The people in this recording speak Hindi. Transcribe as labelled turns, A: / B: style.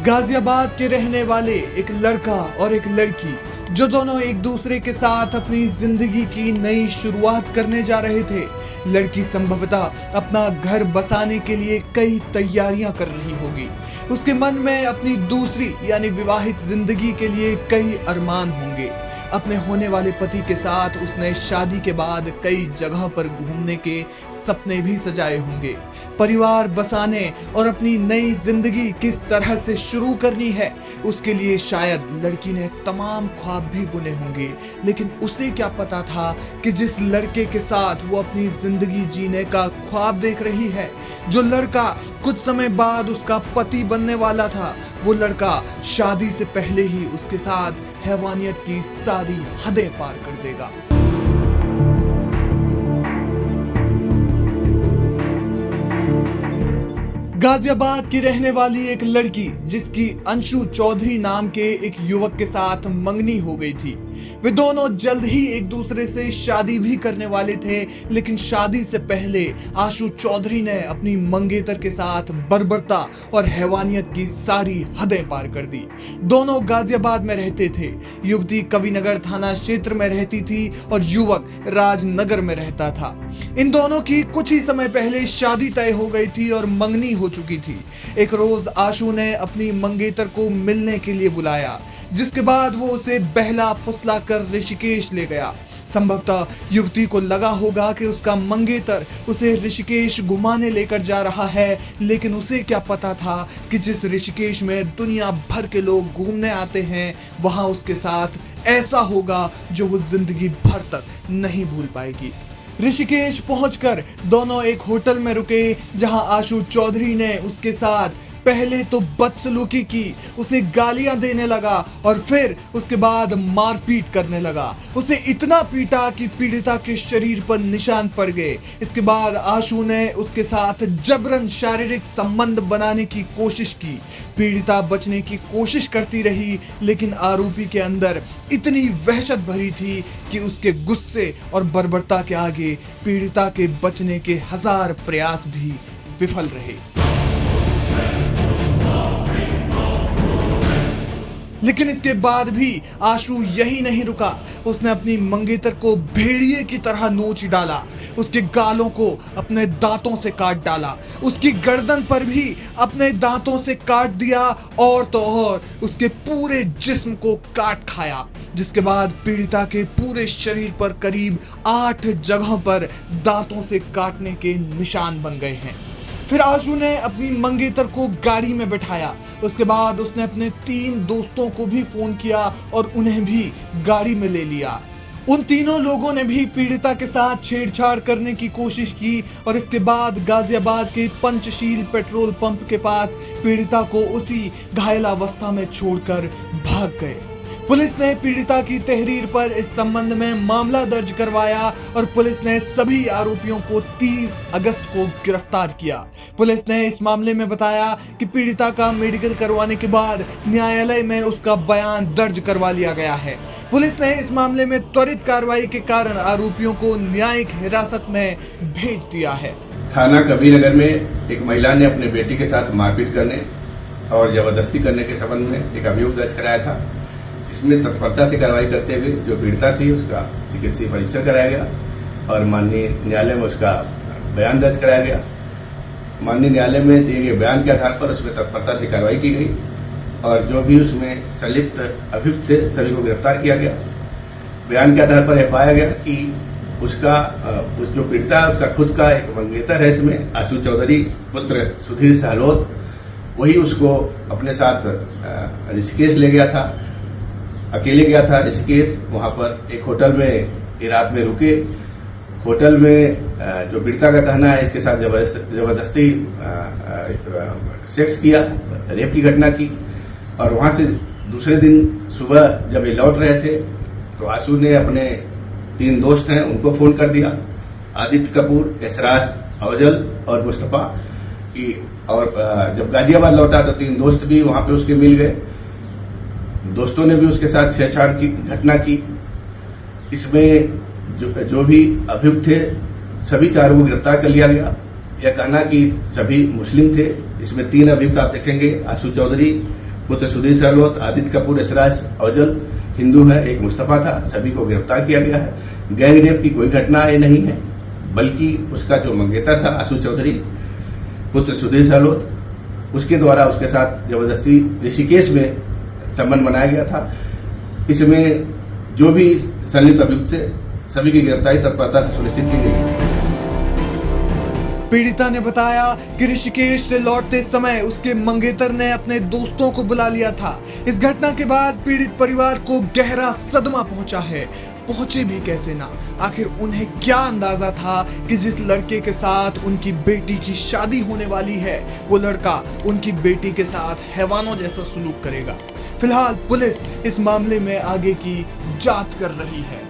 A: गाजियाबाद के रहने वाले एक लड़का और एक लड़की जो दोनों एक दूसरे के साथ अपनी जिंदगी की नई शुरुआत करने जा रहे थे। लड़की संभवतः अपना घर बसाने के लिए कई तैयारियां कर रही होगी। उसके मन में अपनी दूसरी यानी विवाहित जिंदगी के लिए कई अरमान होंगे। अपने होने वाले पति के साथ उसने शादी के बाद कई जगह पर घूमने के सपने भी सजाए होंगे। परिवार बसाने और अपनी नई जिंदगी किस तरह से शुरू करनी है, उसके लिए शायद लड़की ने तमाम ख्वाब भी बुने होंगे। लेकिन उसे क्या पता था कि जिस लड़के के साथ वो अपनी जिंदगी जीने का ख्वाब देख रही है, जो लड़का कुछ समय बाद उसका पति बनने वाला था, वो लड़का शादी से पहले ही उसके साथ हैवानियत की सारी हदें पार कर देगा। गाजियाबाद की रहने वाली एक लड़की जिसकी अंशु चौधरी नाम के एक युवक के साथ मंगनी हो गई थी। वे दोनों जल्द ही एक दूसरे से शादी भी करने वाले थे, लेकिन शादी से पहले आशु चौधरी ने अपनी मंगेतर के साथ बर्बरता और हैवानियत की सारी हदें पार कर दी। दोनों गाजियाबाद में रहते थे। युवती कविनगर थाना क्षेत्र में रहती थी और युवक राजनगर में रहता था। इन दोनों की कुछ ही समय पहले शादी तय हो गई थी और मंगनी हो चुकी थी। एक रोज आशु ने अपनी मंगेतर को मिलने के लिए बुलाया, जिसके बाद वो उसे बहला फुसला कर ऋषिकेश ले गया। संभवतः युवती को लगा होगा कि उसका मंगेतर उसे ऋषिकेश घुमाने लेकर जा रहा है, लेकिन उसे क्या पता था कि जिस ऋषिकेश में दुनिया भर के लोग घूमने आते हैं, वहां उसके साथ ऐसा होगा जो वो जिंदगी भर तक नहीं भूल पाएगी। ऋषिकेश पहुंचकर दोनों एक होटल में रुके, जहां आशु चौधरी ने उसके साथ पहले तो बदसलूकी की, उसे गालियां देने लगा और फिर उसके बाद मारपीट करने लगा। उसे इतना पीटा कि पीड़िता के शरीर पर निशान पड़ गए। इसके बाद आशु ने उसके साथ जबरन शारीरिक संबंध बनाने की कोशिश की। पीड़िता बचने की कोशिश करती रही, लेकिन आरोपी के अंदर इतनी वहशत भरी थी कि उसके गुस्से और बर्बरता के आगे पीड़िता के बचने के 1000 प्रयास भी विफल रहे। लेकिन इसके बाद भी आशु यही नहीं रुका। उसने अपनी मंगेतर को भेड़िए की तरह नोच डाला, उसके गालों को अपने दांतों से काट डाला, उसकी गर्दन पर भी अपने दांतों से काट दिया और तो और उसके पूरे जिस्म को काट खाया। जिसके बाद पीड़िता के पूरे शरीर पर करीब 8 जगहों पर दांतों से काटने के निशान बन गए हैं। फिर आशु ने अपनी मंगेतर को गाड़ी में बिठाया। उसके बाद उसने अपने 3 दोस्तों को भी फोन किया और उन्हें भी गाड़ी में ले लिया। उन तीनों लोगों ने भी पीड़िता के साथ छेड़छाड़ करने की कोशिश की और इसके बाद गाजियाबाद के पंचशील पेट्रोल पंप के पास पीड़िता को उसी घायल अवस्था में छोड़कर भाग गए। पुलिस ने पीड़िता की तहरीर पर इस संबंध में मामला दर्ज करवाया और पुलिस ने सभी आरोपियों को 30 अगस्त को गिरफ्तार किया। पुलिस ने इस मामले में बताया कि पीड़िता का मेडिकल करवाने के बाद न्यायालय में उसका बयान दर्ज करवा लिया गया है। पुलिस ने इस मामले में त्वरित कार्रवाई के कारण आरोपियों को न्यायिक हिरासत में भेज दिया है।
B: थाना कविनगर में एक महिला ने अपने बेटी के साथ मारपीट करने और जबरदस्ती करने के संबंध में एक अभियोग दर्ज कराया था। इसमें तत्परता से कार्रवाई करते हुए जो पीड़िता थी उसका चिकित्सीय परीक्षण कराया गया और माननीय न्यायालय में उसका बयान दर्ज कराया गया। माननीय न्यायालय में दिए गए बयान के आधार पर उसमें तत्परता से कार्रवाई की गई और जो भी उसमें संलिप्त अभियुक्त थे सभी को गिरफ्तार किया गया। बयान के आधार पर यह पाया गया कि उस जो पीड़िता है उसका खुद का एक मंगेतर है, इसमें आशु चौधरी पुत्र सुधीर सहलोत, वही उसको अपने साथ ऋषिकेश ले गया था। अकेले गया था ऋषिकेश। वहां पर एक होटल में रात में रुके। होटल में जो पीड़िता का कहना है इसके साथ जबरदस्ती सेक्स किया, रेप की घटना की और वहां से दूसरे दिन सुबह जब ये लौट रहे थे तो आशु ने अपने 3 दोस्त हैं उनको फोन कर दिया, आदित्य कपूर, एसराज अफजल और मुस्तफा की। और जब गाजियाबाद लौटा तो 3 दोस्त भी वहां पे उसके मिल गए। दोस्तों ने भी उसके साथ छेड़छाड़ की घटना की। इसमें जो भी अभियुक्त थे सभी 4 को गिरफ्तार कर लिया गया। यह कहना कि सभी मुस्लिम थे। इसमें 3 अभियुक्त आप देखेंगे, आशु चौधरी, पुत्र सुधीर सहलोत, आदित्य कपूर, यशराज औजल हिंदू है, एक मुस्तफा था, सभी को गिरफ्तार किया गया है। गैंग रेप की कोई घटना ये नहीं है, बल्कि उसका जो मंगेतर था आशु चौधरी पुत्र सुधीर सहलोत, उसके द्वारा उसके साथ जबरदस्ती ऋषिकेश में संबंध बनाया गया था। इसमें जो भी संलिप्त अभियुक्त थे सभी की गिरफ्तारी तत्परता से सुनिश्चित की गई।
A: पीड़िता ने बताया कि ऋषिकेश से लौटते समय उसके मंगेतर ने अपने दोस्तों को बुला लिया था। इस घटना के बाद पीड़ित परिवार को गहरा सदमा पहुंचा है। पहुंचे भी कैसे ना, आखिर उन्हें क्या अंदाजा था कि जिस लड़के के साथ उनकी बेटी की शादी होने वाली है वो लड़का उनकी बेटी के साथ हैवानों जैसा सलूक करेगा। फिलहाल पुलिस इस मामले में आगे की जांच कर रही है।